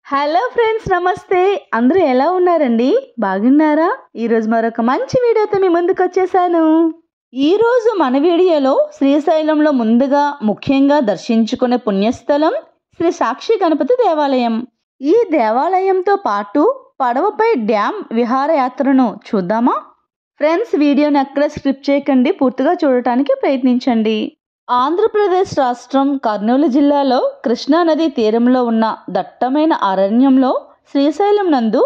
Hello friends, నమస్తే. అందరూ ఎలా ఉన్నారండి? బాగున్నారా? ఈరోజు మరొక మంచి వీడియోతో మీ ముందుకు వచ్చేసాను. ఈరోజు మన వీడియోలో శ్రీశైలంలో ముందుగా ముఖ్యంగా దర్శించుకునే పుణ్యస్థలం శ్రీ సాక్షి గణపతి దేవాలయం. ఈ దేవాలయంతో పాటు పడవపై డ్యామ్ విహారయాత్రను చూద్దామా? ఫ్రెండ్స్, వీడియోని ఎక్కడ స్కిప్ చేయకండి, పూర్తిగా చూడటానికి ప్రయత్నించండి. ఆంధ్రప్రదేశ్ రాష్ట్రం కర్నూలు జిల్లాలో కృష్ణానది తీరంలో ఉన్న దట్టమైన అరణ్యంలో శ్రీశైలం నందు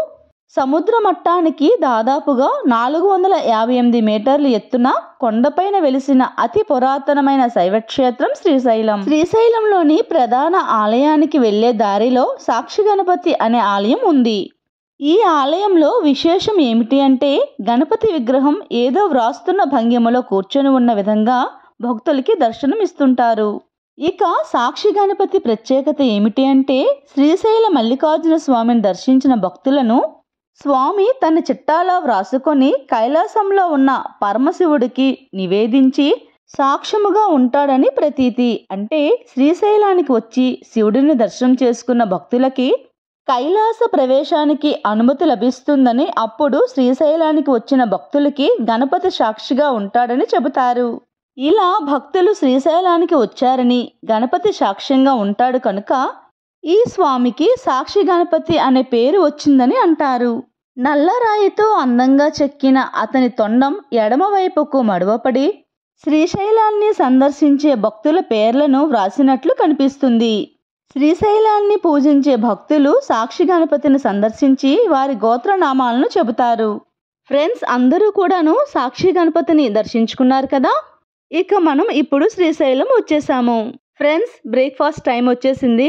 సముద్ర మట్టానికి దాదాపుగా 458 మీటర్ల ఎత్తున కొండపైన వెలిసిన అతి పురాతనమైన శైవక్షేత్రం శ్రీశైలం. శ్రీశైలంలోని ప్రధాన ఆలయానికి వెళ్లే దారిలో సాక్షి గణపతి అనే ఆలయం ఉంది. ఈ ఆలయంలో విశేషం ఏమిటి అంటే, గణపతి విగ్రహం ఏదో వ్రాస్తున్న భంగిమలో కూర్చొని ఉన్న విధంగా భక్తులకి దర్శనం ఇస్తుంటారు. ఇక సాక్షి గణపతి ప్రత్యేకత ఏమిటి అంటే, శ్రీశైల మల్లికార్జున స్వామిని దర్శించిన భక్తులను స్వామి తన చిట్టాలా వ్రాసుకొని కైలాసంలో ఉన్న పరమశివుడికి నివేదించి సాక్ష్యముగా ఉంటాడని ప్రతీతి. అంటే శ్రీశైలానికి వచ్చి శివుడిని దర్శనం చేసుకున్న భక్తులకి కైలాస ప్రవేశానికి అనుమతి లభిస్తుందని, అప్పుడు శ్రీశైలానికి వచ్చిన భక్తులకి గణపతి సాక్షిగా ఉంటాడని చెబుతారు. ఇలా భక్తులు శ్రీశైలానికి వచ్చారని గణపతి సాక్ష్యంగా ఉంటాడు కనుక ఈ స్వామికి సాక్షి గణపతి అనే పేరు వచ్చిందని అంటారు. నల్లరాయితో అందంగా చెక్కిన అతని తొండం ఎడమవైపుకు మడవపడి శ్రీశైలాన్ని సందర్శించే భక్తుల పేర్లను వ్రాసినట్లు కనిపిస్తుంది. శ్రీశైలాన్ని పూజించే భక్తులు సాక్షి గణపతిని సందర్శించి వారి గోత్రనామాలను చెబుతారు. ఫ్రెండ్స్, అందరూ కూడాను సాక్షి గణపతిని దర్శించుకున్నారు కదా. ఇక మనం ఇప్పుడు శ్రీశైలం వచ్చేసాము. ఫ్రెండ్స్, బ్రేక్ఫాస్ట్ టైం వచ్చేసింది.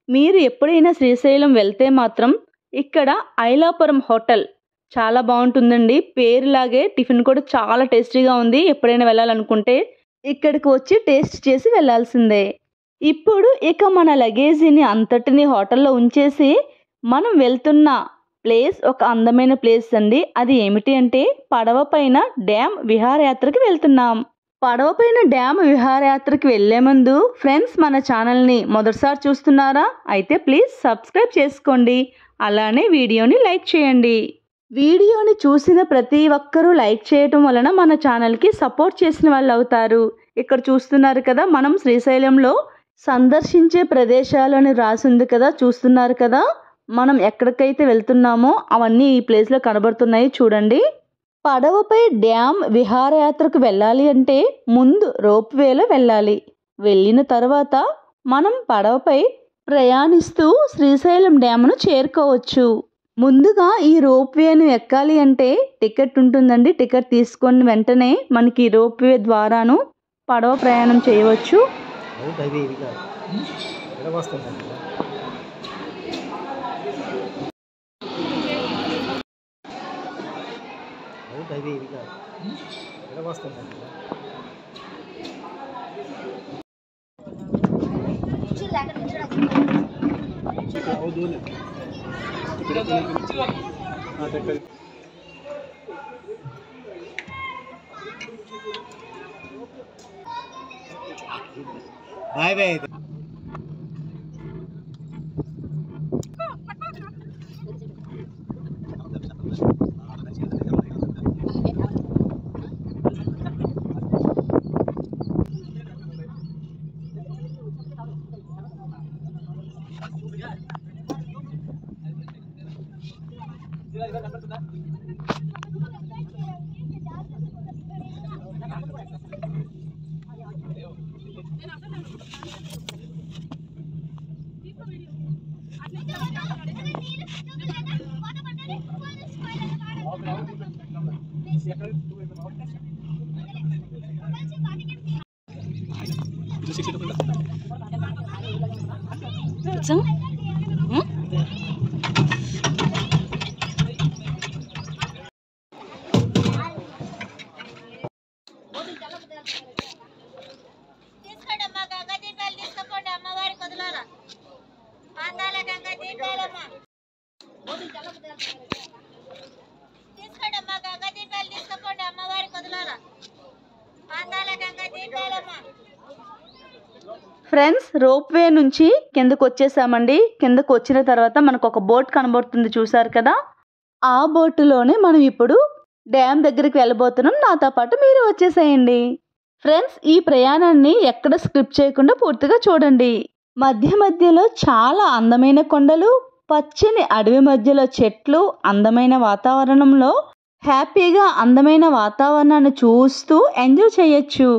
మీరు ఎప్పుడైనా శ్రీశైలం వెళ్తే మాత్రం ఇక్కడ ఐలాపురం హోటల్ చాలా బాగుంటుందండి. పేరులాగే టిఫిన్ కూడా చాలా టేస్టీగా ఉంది. ఎప్పుడైనా వెళ్ళాలనుకుంటే ఇక్కడికి వచ్చి టేస్ట్ చేసి వెళ్ళాల్సిందే. ఇప్పుడు ఇక మన లగేజీని అంతటిని హోటల్లో ఉంచేసి మనం వెళ్తున్న ప్లేస్ ఒక అందమైన ప్లేస్ అండి. అది ఏమిటి అంటే, పడవ పైన డ్యామ్ విహారయాత్రకి వెళ్తున్నాం. పడవ పైన డ్యామ్ విహారయాత్రకి వెళ్లే ముందు ఫ్రెండ్స్, మన ఛానల్ని మొదటిసారి చూస్తున్నారా? అయితే ప్లీజ్ సబ్స్క్రైబ్ చేసుకోండి. అలానే వీడియోని లైక్ చేయండి. వీడియోని చూసిన ప్రతి ఒక్కరూ లైక్ చేయటం వలన మన ఛానల్కి సపోర్ట్ చేసిన వాళ్ళు అవుతారు. ఇక్కడ చూస్తున్నారు కదా, మనం శ్రీశైలంలో సందర్శించే ప్రదేశాలని రాసింది కదా, చూస్తున్నారు కదా. మనం ఎక్కడికైతే వెళ్తున్నామో అవన్నీ ఈ ప్లేస్లో కనబడుతున్నాయి చూడండి. పడవపై డ్యామ్ విహారయాత్రకు వెళ్ళాలి అంటే ముందు రోప్ వేలో వెళ్ళాలి. వెళ్ళిన తర్వాత మనం పడవపై ప్రయాణిస్తూ శ్రీశైలం డ్యామ్ను చేరుకోవచ్చు. ముందుగా ఈ రోప్ వేను ఎక్కాలి అంటే టికెట్ ఉంటుందండి. టికెట్ తీసుకొని వెంటనే మనకి ఈ రోప్ వే ద్వారాను పడవ ప్రయాణం చేయవచ్చు. Bye bye. Friends ropeway నుంచి కిందకు వచ్చేసామండి. కిందకు వచ్చిన తర్వాత మనకు ఒక బోట్ కనబడుతుంది, చూసారు కదా. ఆ బోటులోనే మనం ఇప్పుడు డ్యామ్ దగ్గరికి వెళ్ళబోతున్నాం. నాతో పాటు మీరు వచ్చేసేయండి. ఫ్రెండ్స్, ఈ ప్రయాణాన్ని ఎక్కడ స్కిప్ చేయకుండా పూర్తిగా చూడండి. మధ్య మధ్యలో చాలా అందమైన కొండలు, పచ్చని అడవి మధ్యలో చెట్లు, అందమైన వాతావరణంలో హ్యాపీగా అందమైన వాతావరణాన్ని చూస్తూ ఎంజాయ్ చేయొచ్చు.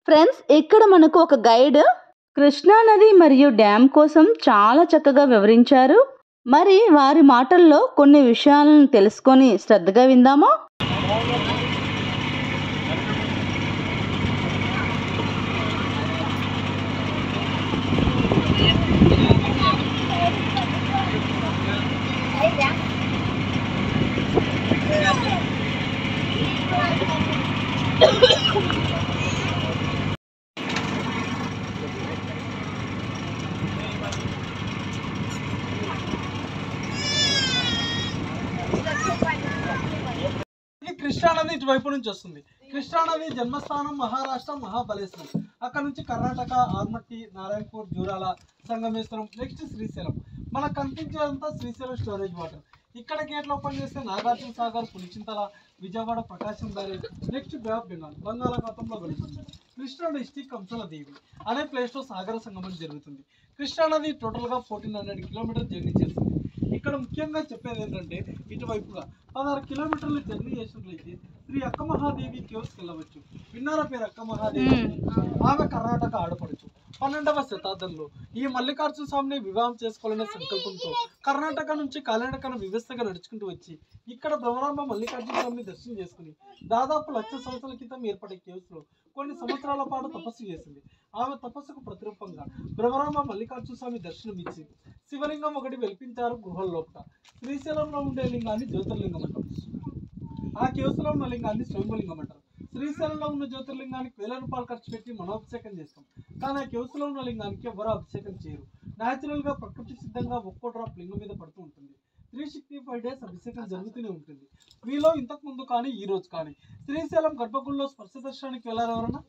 ఫ్రెండ్స్, ఇక్కడ మనకు ఒక గైడ్ కృష్ణా నది మరియు డ్యామ్ కోసం చాలా చక్కగా వివరించారు. మరి వారి మాటల్లో కొన్ని విషయాలను తెలుసుకొని శ్రద్ధగా విందామా? కృష్ణా నది ఇటువైపు నుంచి వస్తుంది. కృష్ణా నది జన్మస్థానం మహారాష్ట్ర మహాబలేశ్వరం. అక్కడ నుంచి కర్ణాటక, ఆర్మట్టి, నారాయణపూర్, జూరాల, సంగమేశ్వరం, నెక్స్ట్ శ్రీశైలం. మనకు కనిపించేదంతా శ్రీశైలం స్టోరేజ్ వాటర్. ఇక్కడ గేట్లు ఓపెన్ చేస్తే Nagarjuna Sagar, Pulichintala, Vijayawada, Prakasam barrage, next bay of Bengal బంగాళాఖాతంలో వెళుతుంది. కృష్ణా డిస్టిక్ కంసలదేవి అనే ప్లేస్లో సాగర సంగమం జరుగుతుంది. కృష్ణా నది టోటల్గా 1400 కిలోమీటర్ జర్నీ చేస్తుంది. ఇక్కడ ముఖ్యంగా చెప్పేది ఏంటంటే ఇటువైపుగా 16 కిలోమీటర్లు జర్నీ చేసినట్లయితే శ్రీ అక్క మహాదేవి కేవ్స్కి వెళ్ళవచ్చు. విన్నారా పేరు అక్క మహాదేవి? ఆమె కర్ణాటక ఆడపడుచు. 12వ శతాబ్దంలో ఈ మల్లికార్జున స్వామిని వివాహం చేసుకోవాలనే సంకల్పంతో కర్ణాటక నుంచి కాలినడకన వ్యవస్థగా నడుచుకుంటూ వచ్చి ఇక్కడ భ్రమరాంబ మల్లికార్జున స్వామిని దర్శనం చేసుకుని దాదాపు 1,00,000 సంవత్సరాల క్రితం ఏర్పడే కేవ్స్ లో కొన్ని సంవత్సరాల పాటు తపస్సు చేసింది. ఆమె తపస్సుకు ప్రతిరూపంగా భ్రమరాంబ మల్లికార్జున స్వామి దర్శనం ఇచ్చి శివలింగం ఒకటి వెలిపించారు గృహంలోపట. శ్రీశైలంలో ఉండే లింగాన్ని జ్యోతిర్లింగం అంటారు. ఆ కేవ్స్ లో ఉన్న లింగాన్ని స్వయంభలింగం అంటారు. శ్రీశైలంలో ఉన్న జ్యోతిర్లింగానికి 1000 రూపాయలు ఖర్చు పెట్టి మనోభిషేకం చేస్తాం. కానీ ఆ కేవ్స్ లో ఉన్న లింగానికి ఎవరు అభిషేకం చేయరు. న్యాచురల్ గా ప్రకృతి సిద్ధంగా ఒక్కో డ్రాప్ లింగం మీద పడుతూ ఉంటుంది. 365 డేస్ అభిషేకం జరుగుతూనే ఉంటుంది. వీలో ఇంతకు ముందు కానీ ఈ రోజు కానీ శ్రీశైలం గర్భగుడిలో స్పర్శ దర్శనానికి వెళ్ళారు ఎవరన్నా?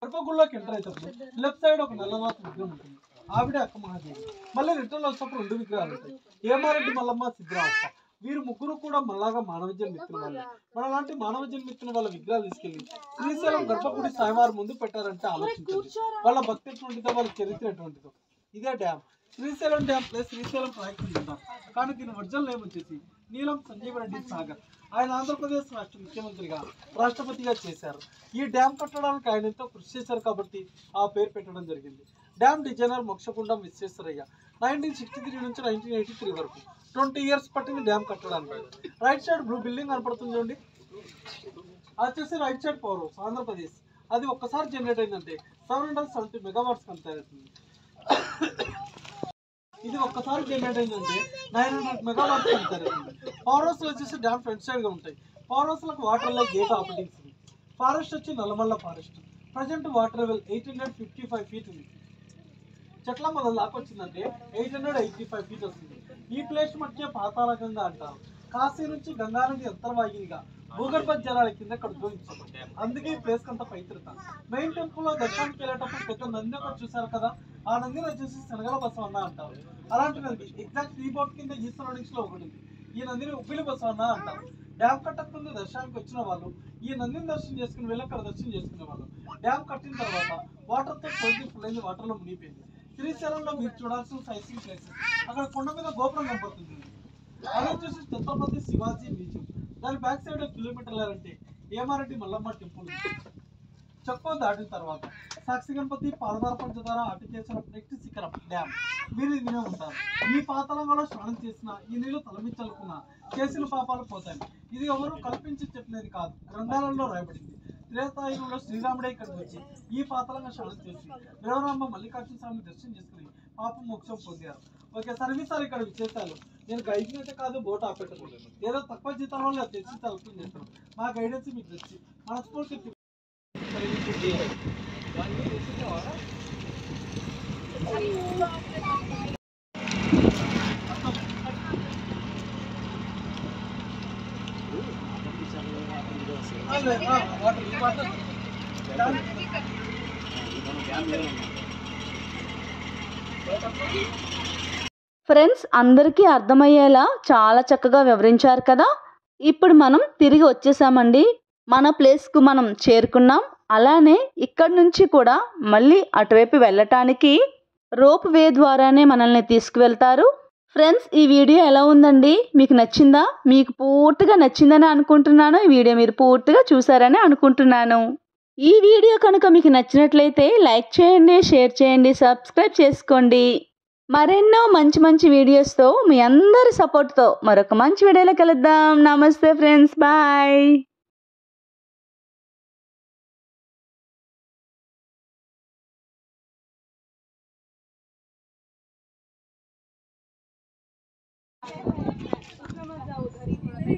గర్భగుడిలోకి ఎంటర్ అవుతారు. లెఫ్ట్ సైడ్ ఒక నల్లనాథ విగ్రహం ఉంటుంది. ఆవిడే అక్క మహాదేవి. మళ్ళీ రిటర్న్ వచ్చినప్పుడు 2 విగ్రహాలు ఉంటాయి. ఏమారెడ్డి మల్లమ్మ, సిద్ధరామప్ప. వీరు ముగ్గురు కూడా మనలాగా మానవ జన్మిత్తుల వాళ్ళే. మనలాంటి మానవ జన్మిత్తుల వాళ్ళ విగ్రహాలు తీసుకెళ్లి శ్రీశైలం గర్భగుడి సాయివారి ముందు పెట్టారంటే ఆలోచించండి. వాళ్ళ భక్తి ఎటువంటిదో, వాళ్ళ చరిత్ర ఎటువంటిదో. ఇదే dam. Srisailam dam place Srisailam project ఉంటాం. కానీ దీని ఒరిజినల్ నేమ్ వచ్చేసి నీలం సంజీవరెడ్డి సాగర్. ఆయన ఆంధ్రప్రదేశ్ రాష్ట్ర ముఖ్యమంత్రిగా, రాష్ట్రపతిగా చేశారు. ఈ డ్యామ్ కట్టడానికి ఆయన ఎంతో కృషి చేశారు కాబట్టి ఆ పేరు పెట్టడం జరిగింది. Dam designer Mokshagundam Visvesvaraya. 1963 నుంచి 1983 వరకు 20 ఇయర్స్ పట్టింది డ్యామ్ కట్టడానికి. రైట్ సైడ్ బ్లూ బిల్డింగ్ కనపడుతుంది చూడండి, అది వచ్చేసి right side power house Andhra Pradesh. అది ఒక్కసారి జనరేట్ అయిందంటే 770 మెగావాట్స్ కనపడుతుంది. ఇది ఒక్కసారి జనరేట్ అయిందంటే 900 మెగావాట్స్ కనపడుతుంది. పవర్ హౌస్ వచ్చేసి డ్యామ్ ఫ్రంట్ సైడ్ గా ఉంటాయి. పవర్ హౌస్ లకు water like gate operatings. Forest వచ్చి Nallamala forest. Present water level 855 feet ఉంది. చెట్ల మన లాకొచ్చిందంటే 885 ఫీట్ వస్తుంది. ఈ ప్లేస్ మధ్య పాతాళగంగా అంటారు. కాశీ నుంచి గంగా నది అంతర్వాహినిగా భూగర్భ జలాల కింద ఇక్కడ ఉద్భవించింది. అందుకే ఈ ప్లేస్ కంత పవిత్రత. మెయిన్ టెంపుల్ లో దర్శనానికి వెళ్ళేటప్పుడు పెద్ద నంది ఒకటి చూసారు కదా, ఆ నందిని వచ్చేసి శనగల బసవన్న అంటారు. అలాంటి నంది ఎగ్జాక్ట్ ఈ బోట్ కింద ఈశ్వరుడికి లో ఒకటి ఉంది. ఈ నందిని ఉబ్బిలి బసవన్న అంటారు. డ్యామ్ కట్టక ముందు దర్శనానికి వచ్చిన వాళ్ళు ఈ నందిని దర్శనం చేసుకుని వెళ్ళి అక్కడ దర్శనం చేసుకునే వాళ్ళు. డ్యామ్ కట్టిన తర్వాత వాటర్ తో ఫుల్ అయింది, వాటర్ లో మునిగిపోయింది. శ్రీశైలంలో మీరు చూడాల్సిన సైసింగ్ ప్లేసెస్. అక్కడ కొండ మీద గోపురం కనపడుతుంది, అది వచ్చేసి ఛత్రపతి శివాజీ మ్యూజియం. దాని బ్యాక్ సైడ్ కిలోమీటర్లు అంటే ఏమారెడ్డి మల్లమ్మ టెంపుల్. చొక్కో దాటిన తర్వాత సాక్షి గణపతి, పాలధార పంచదార, అటుకేశ్వరం, నెక్స్ట్ శిఖరం డ్యామ్. మీరు ఇది వినే ఉంటారు. ఈ పాతలంలో స్నానం చేసిన, ఈ నీళ్లు తలమించలుకున్న చేసిన పాపాలు పోతాయి. ఇది ఎవరు కల్పించి చెప్పినది కాదు, గ్రంథాలలో రాయబడింది. త్రేతాయుగంలో శ్రీరాముడే ఇక్కడికి వచ్చి ఈ పాతలంగా స్నానం చేసి దేవరాంబ మల్లికార్జున స్వామి దర్శనం చేసుకుని పాపం మోక్షం పొందారు. ఓకే సర్వీసార్ ఇక్కడ విశేషాలు. నేను గైడ్ అయితే కాదు, బోట్ ఆపెట్టకూడదు. ఏదో తక్కువ జీతం వల్ల తెచ్చి తలుపులు చేస్తాను. మా గైడెన్స్ మీకు తెచ్చి మనస్ఫూర్తి ఫ్రెండ్స్, అందరికీ అర్థమయ్యేలా చాలా చక్కగా వివరించారు కదా. ఇప్పుడు మనం తిరిగి వచ్చేసామండి, మన ప్లేస్కు మనం చేరుకున్నాం. అలానే ఇక్కడ నుంచి కూడా మళ్ళీ అటువైపు వెళ్ళటానికి రోప్ వే ద్వారానే మనల్ని తీసుకువెళ్తారు. ఫ్రెండ్స్, ఈ వీడియో ఎలా ఉందండి? మీకు నచ్చిందా? మీకు పూర్తిగా నచ్చిందని అనుకుంటున్నాను. ఈ వీడియో మీరు పూర్తిగా చూసారని అనుకుంటున్నాను. ఈ వీడియో కనుక మీకు నచ్చినట్లయితే లైక్ చేయండి, షేర్ చేయండి, సబ్స్క్రైబ్ చేసుకోండి. మరెన్నో మంచి మంచి వీడియోస్తో మీ అందరి సపోర్ట్తో మరొక మంచి వీడియోలో కలుద్దాం. నమస్తే ఫ్రెండ్స్, బాయ్. जाओ उधर ही